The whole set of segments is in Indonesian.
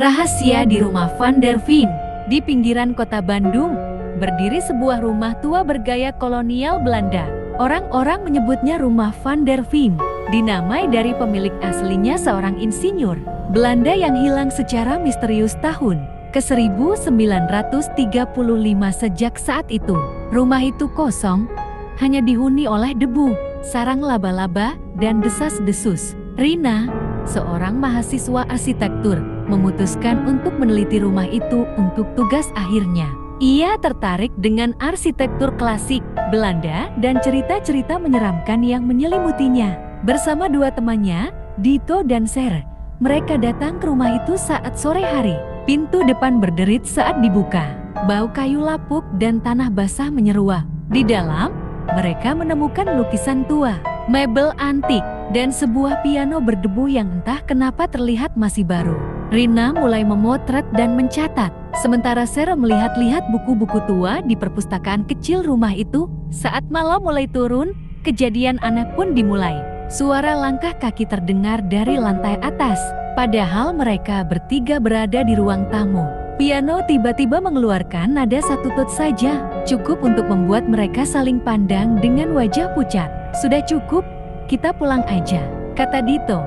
Rahasia di rumah Van der Veen. Di pinggiran kota Bandung, berdiri sebuah rumah tua bergaya kolonial Belanda. Orang-orang menyebutnya rumah Van der Veen, dinamai dari pemilik aslinya seorang insinyur Belanda yang hilang secara misterius tahun ke-1935. Sejak saat itu, rumah itu kosong, hanya dihuni oleh debu, sarang laba-laba, dan desas-desus. Rina, seorang mahasiswa arsitektur, memutuskan untuk meneliti rumah itu untuk tugas akhirnya. Ia tertarik dengan arsitektur klasik Belanda dan cerita-cerita menyeramkan yang menyelimutinya. Bersama dua temannya, Dito dan Ser, mereka datang ke rumah itu saat sore hari. Pintu depan berderit saat dibuka. Bau kayu lapuk dan tanah basah menyeruak. Di dalam, mereka menemukan lukisan tua, mebel antik, dan sebuah piano berdebu yang entah kenapa terlihat masih baru. Rina mulai memotret dan mencatat, sementara Ser melihat-lihat buku-buku tua di perpustakaan kecil rumah itu. Saat malam mulai turun, kejadian aneh pun dimulai. Suara langkah kaki terdengar dari lantai atas, padahal mereka bertiga berada di ruang tamu. Piano tiba-tiba mengeluarkan nada satu not saja, cukup untuk membuat mereka saling pandang dengan wajah pucat. "Sudah cukup, kita pulang aja," kata Dito.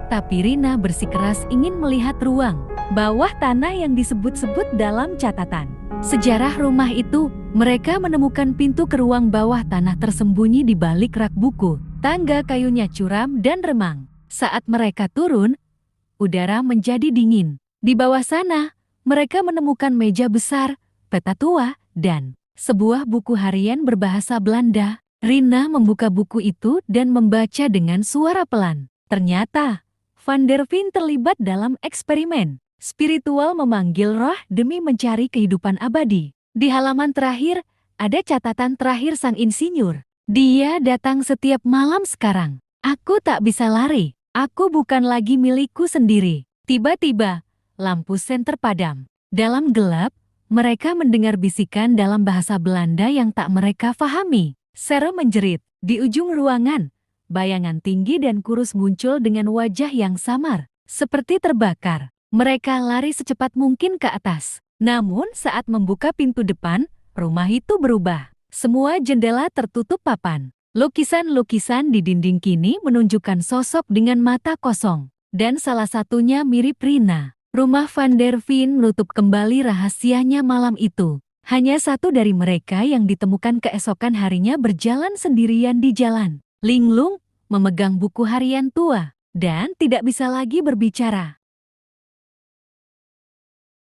Tapi Rina bersikeras ingin melihat ruang bawah tanah yang disebut-sebut dalam catatan sejarah rumah itu. Mereka menemukan pintu ke ruang bawah tanah tersembunyi di balik rak buku. Tangga kayunya curam dan remang. Saat mereka turun, udara menjadi dingin. Di bawah sana, mereka menemukan meja besar, peta tua, dan sebuah buku harian berbahasa Belanda. Rina membuka buku itu dan membaca dengan suara pelan. Ternyata, Van der Veen terlibat dalam eksperimen spiritual memanggil roh demi mencari kehidupan abadi. Di halaman terakhir, ada catatan terakhir sang insinyur. "Dia datang setiap malam sekarang. Aku tak bisa lari. Aku bukan lagi milikku sendiri." Tiba-tiba, lampu senter padam. Dalam gelap, mereka mendengar bisikan dalam bahasa Belanda yang tak mereka fahami. Ser menjerit. Di ujung ruangan, bayangan tinggi dan kurus muncul dengan wajah yang samar, seperti terbakar. Mereka lari secepat mungkin ke atas. Namun saat membuka pintu depan, rumah itu berubah. Semua jendela tertutup papan. Lukisan-lukisan di dinding kini menunjukkan sosok dengan mata kosong. Dan salah satunya mirip Rina. Rumah Van der Veen menutup kembali rahasianya malam itu. Hanya satu dari mereka yang ditemukan keesokan harinya berjalan sendirian di jalan, linglung, memegang buku harian tua, dan tidak bisa lagi berbicara.